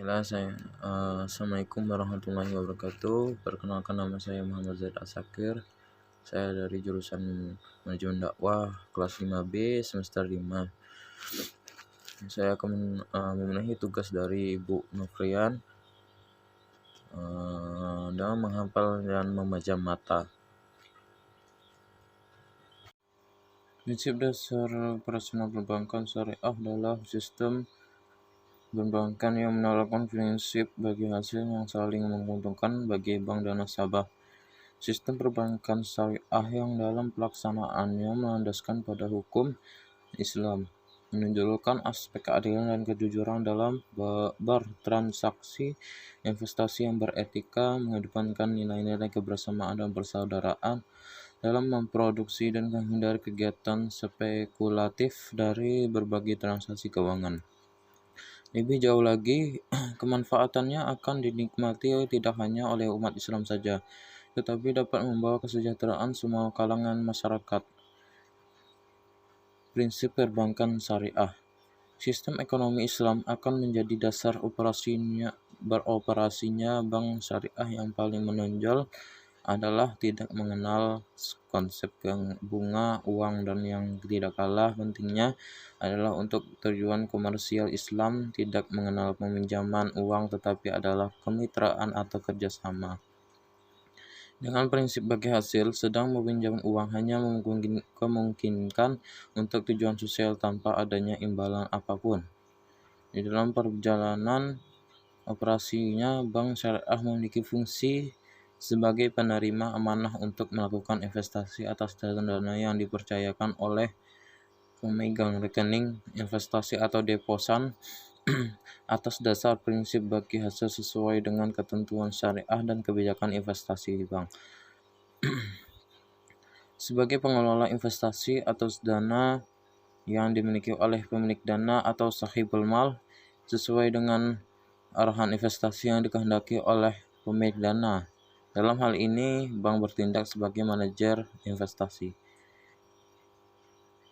Assalamualaikum warahmatullahi wabarakatuh. Perkenalkan, nama saya Muhammad Zaid Asakir. Saya dari jurusan Manajemen Dakwah kelas 5B semester 5. Saya akan memenuhi tugas dari Ibu Nofrian dalam menghafal dan memajang mata. Prinsip dasar operasional perbankan syariah adalah sistem perbankan yang menerapkan prinsip bagi hasil yang saling menguntungkan bagi bank dan nasabah. Sistem perbankan syariah yang dalam pelaksanaannya melandaskan pada hukum Islam, menunjukkan aspek keadilan dan kejujuran dalam bertransaksi, investasi yang beretika, mengedepankan nilai-nilai kebersamaan dan persaudaraan dalam memproduksi dan menghindari kegiatan spekulatif dari berbagai transaksi keuangan. Lebih jauh lagi, kemanfaatannya akan dinikmati tidak hanya oleh umat Islam saja, tetapi dapat membawa kesejahteraan semua kalangan masyarakat. Prinsip perbankan syariah. Sistem ekonomi Islam akan menjadi dasar beroperasinya bank syariah. Yang paling menonjol adalah tidak mengenal konsep bunga uang, dan yang tidak kalah pentingnya adalah untuk tujuan komersial Islam tidak mengenal peminjaman uang, tetapi adalah kemitraan atau kerjasama. Dengan prinsip bagi hasil, sedang meminjam uang hanya memungkinkan untuk tujuan sosial tanpa adanya imbalan apapun. Di dalam perjalanan operasinya, bank syariah memiliki fungsi sebagai penerima amanah untuk melakukan investasi atas dana yang dipercayakan oleh pemegang rekening investasi atau deposan atas dasar prinsip bagi hasil sesuai dengan ketentuan syariah dan kebijakan investasi di bank. Sebagai pengelola investasi atas dana yang dimiliki oleh pemilik dana atau sahibul mal sesuai dengan arahan investasi yang dikehendaki oleh pemilik dana. Dalam hal ini, bank bertindak sebagai manajer investasi.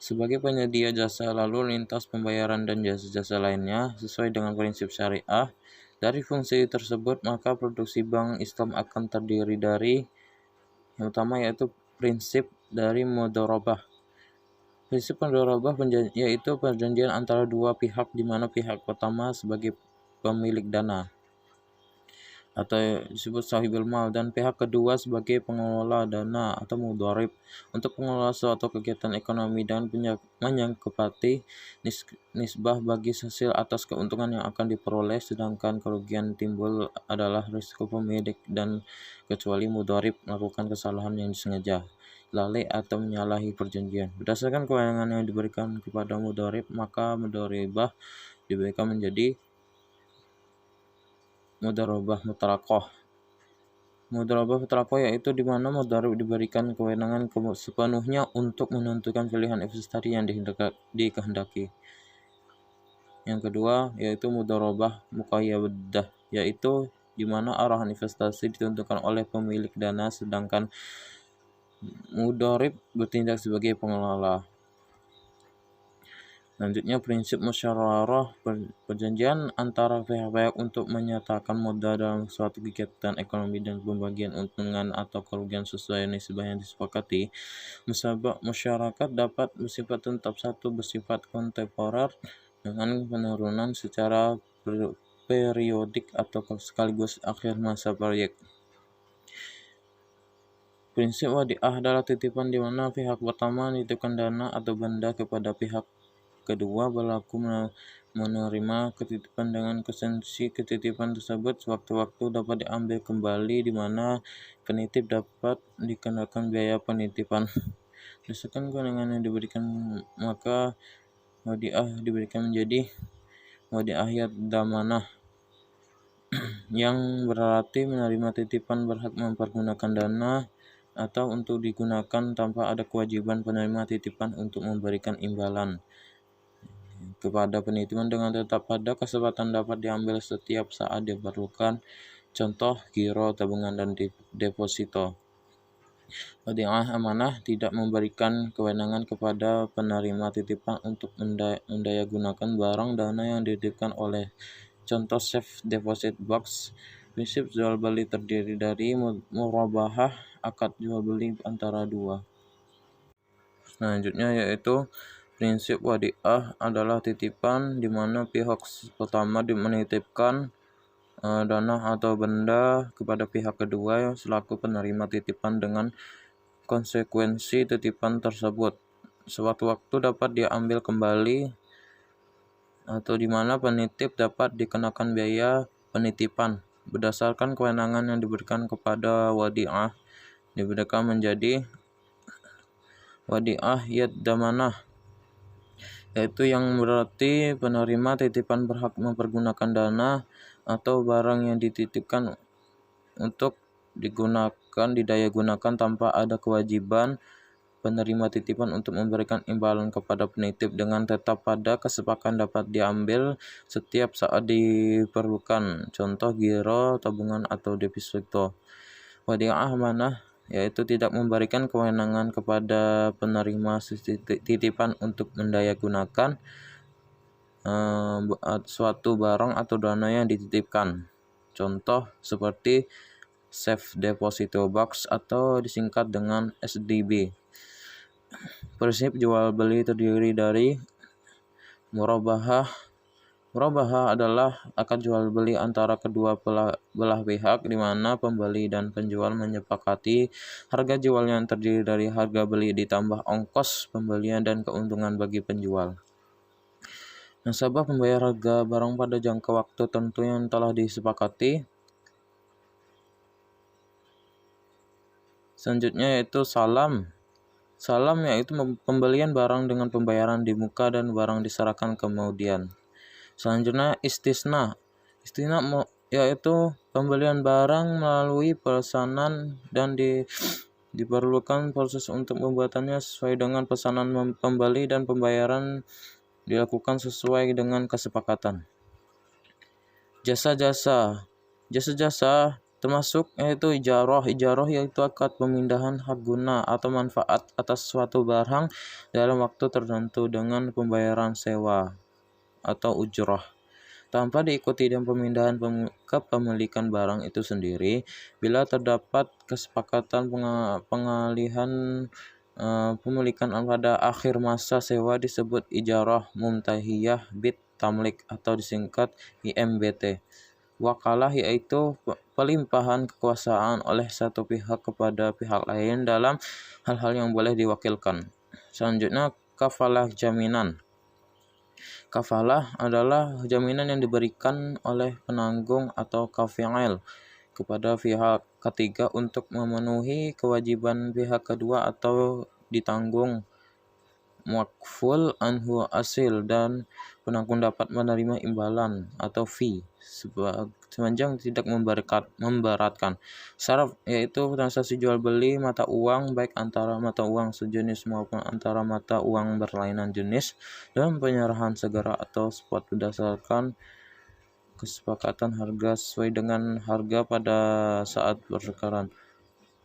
Sebagai penyedia jasa lalu lintas pembayaran dan jasa-jasa lainnya sesuai dengan prinsip syariah, dari fungsi tersebut maka produksi bank Islam akan terdiri dari yang utama yaitu prinsip dari mudharabah. Prinsip mudharabah yaitu perjanjian antara dua pihak, di mana pihak pertama sebagai pemilik dana atau disebut sahibul mal, dan pihak kedua sebagai pengelola dana atau mudharib untuk mengelola suatu kegiatan ekonomi dan menyangkupati nisbah bagi hasil atas keuntungan yang akan diperoleh, sedangkan kerugian timbul adalah risiko pemilik, dan kecuali mudharib melakukan kesalahan yang disengaja, lalai atau menyalahi perjanjian. Berdasarkan kewenangan yang diberikan kepada mudharib, maka mudharibah diberikan menjadi mudharabah mutlaqah. Mudharabah mutlaqah yaitu di mana mudharib diberikan kewenangan sepenuhnya untuk menentukan pilihan investasi yang dikehendaki. Yang kedua yaitu mudharabah muqayyadah, yaitu di mana arahan investasi ditentukan oleh pemilik dana, sedangkan mudharib bertindak sebagai pengelola. Selanjutnya, prinsip musyawarah, perjanjian antara pihak-pihak untuk menyatakan modal dalam suatu kegiatan ekonomi dan pembagian untungan atau kerugian sesuai nisbah yang disepakati. Masyarakat dapat bersifat tetap, satu bersifat kontemporer dengan penurunan secara periodik, atau sekaligus akhir masa proyek. Prinsip wadiah adalah titipan di mana pihak pertama menitipkan dana atau benda kepada pihak kedua berlaku menerima ketitipan dengan konsekuensi ketitipan tersebut sewaktu-waktu dapat diambil kembali, di mana penitip dapat dikenakan biaya penitipan. Berdasarkan kewenangan yang diberikan, maka wadiah diberikan menjadi wadiah yadamanah yang berarti menerima titipan berhak mempergunakan dana atau untuk digunakan tanpa ada kewajiban penerima titipan untuk memberikan imbalan kepada penitipan, dengan tetap pada kesempatan dapat diambil setiap saat diperlukan, contoh giro, tabungan, dan deposito. Wadiah amanah tidak memberikan kewenangan kepada penerima titipan untuk mendayagunakan barang dana yang dititipkan oleh Contoh safe deposit box. Prinsip jual beli terdiri dari murabahah, akad jual beli antara dua. Selanjutnya yaitu prinsip wadiah adalah titipan di mana pihak pertama menitipkan dana atau benda kepada pihak kedua selaku penerima titipan dengan konsekuensi titipan tersebut sewaktu-waktu dapat diambil kembali atau di mana penitip dapat dikenakan biaya penitipan berdasarkan kewenangan yang diberikan kepada wadiah dibedakan menjadi wadiah yad damanah, yaitu yang berarti penerima titipan berhak mempergunakan dana atau barang yang dititipkan untuk didaya gunakan tanpa ada kewajiban penerima titipan untuk memberikan imbalan kepada penitip dengan tetap pada kesepakatan dapat diambil setiap saat diperlukan. Contoh giro, tabungan atau deposito. Wadiah amanah yaitu tidak memberikan kewenangan kepada penerima titipan untuk mendaya gunakan suatu barang atau dana yang dititipkan. Contoh seperti safe deposit box atau disingkat dengan SDB. Prinsip jual beli terdiri dari murabahah. Murabahah adalah akad jual beli antara kedua belah pihak di mana pembeli dan penjual menyepakati harga jual yang terdiri dari harga beli ditambah ongkos pembelian dan keuntungan bagi penjual. Nasabah membayar harga barang pada jangka waktu tertentu yang telah disepakati. Selanjutnya yaitu salam. Salam yaitu pembelian barang dengan pembayaran di muka dan barang diserahkan kemudian. Selanjutnya istisna. Istisna yaitu pembelian barang melalui pesanan dan diperlukan proses untuk pembuatannya sesuai dengan pesanan pembeli dan pembayaran dilakukan sesuai dengan kesepakatan. Jasa-jasa. Jasa-jasa termasuk yaitu ijarah. Ijarah yaitu akad pemindahan hak guna atau manfaat atas suatu barang dalam waktu tertentu dengan pembayaran sewa atau ujrah tanpa diikuti dengan pemindahan kepemilikan barang itu sendiri bila terdapat kesepakatan pengalihan pemilikan pada akhir masa sewa disebut ijarah muntahiyah bit tamlik atau disingkat IMBT. Wakalah yaitu pelimpahan kekuasaan oleh satu pihak kepada pihak lain dalam hal-hal yang boleh diwakilkan. Selanjutnya kafalah jaminan. Kafalah adalah jaminan yang diberikan oleh penanggung atau kafil kepada pihak ketiga untuk memenuhi kewajiban pihak kedua atau ditanggung makful anhu asil dan penanggung dapat menerima imbalan atau fee sepanjang tidak memberatkan. Syarat yaitu transaksi jual beli mata uang baik antara mata uang sejenis maupun antara mata uang berlainan jenis dan penyerahan segera atau spot berdasarkan kesepakatan harga sesuai dengan harga pada saat pertukaran.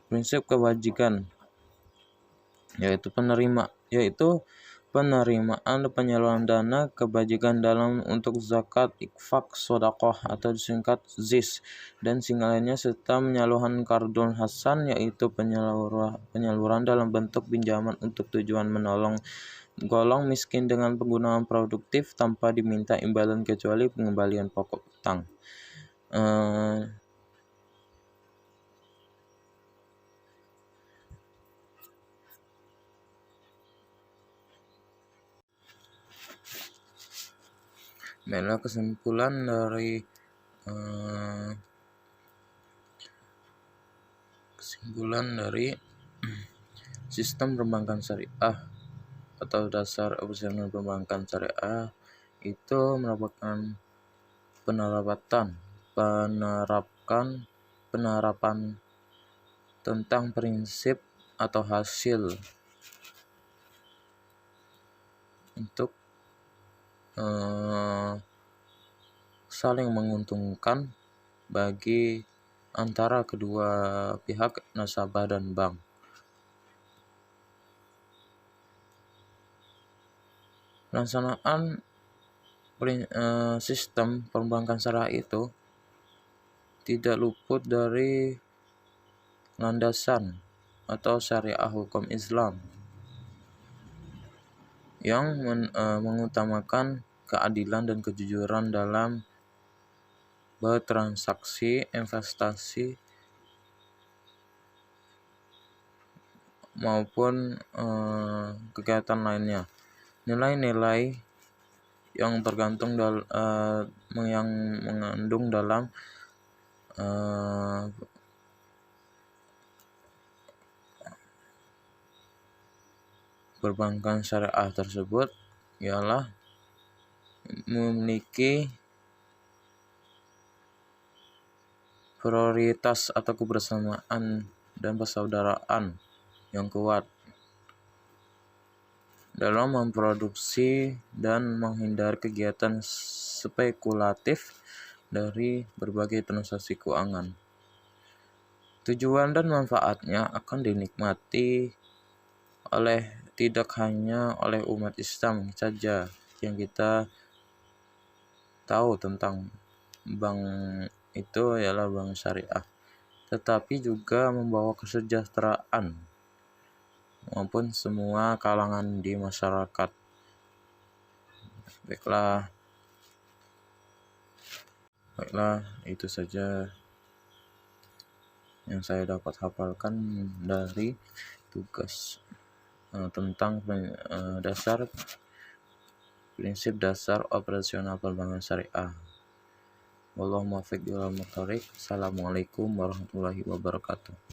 Prinsip kewajiban yaitu penerimaan penyaluran dana kebajikan dalam untuk zakat, infak, sedekah atau disingkat ZIS dan singa lainnya serta penyaluran kardun hasan yaitu penyaluran dalam bentuk pinjaman untuk tujuan menolong golong miskin dengan penggunaan produktif tanpa diminta imbalan kecuali pengembalian pokok utang. Baiklah kesimpulan dari sistem perbankan syariah atau dasar operasional perbankan syariah itu merupakan penerapan tentang prinsip atau hasil untuk saling menguntungkan bagi antara kedua pihak nasabah dan bank. Pelaksanaan sistem perbankan syariah itu tidak luput dari landasan atau syariah hukum Islam yang mengutamakan keadilan dan kejujuran dalam bertransaksi, investasi, maupun kegiatan lainnya. Nilai-nilai yang yang mengandung dalam perbankan syariah tersebut ialah memiliki prioritas atau kebersamaan dan persaudaraan yang kuat dalam memproduksi dan menghindari kegiatan spekulatif dari berbagai transaksi keuangan. Tujuan dan manfaatnya akan dinikmati tidak hanya oleh umat Islam saja yang kita tahu tentang bank itu ialah bank syariah, tetapi juga membawa kesejahteraan maupun semua kalangan di masyarakat. Baiklah, itu saja yang saya dapat hafalkan dari tugas tentang prinsip dasar operasional perbankan syariah. Wallahu muwaffiq ila aqwamit thoriq. Assalamualaikum warahmatullahi wabarakatuh.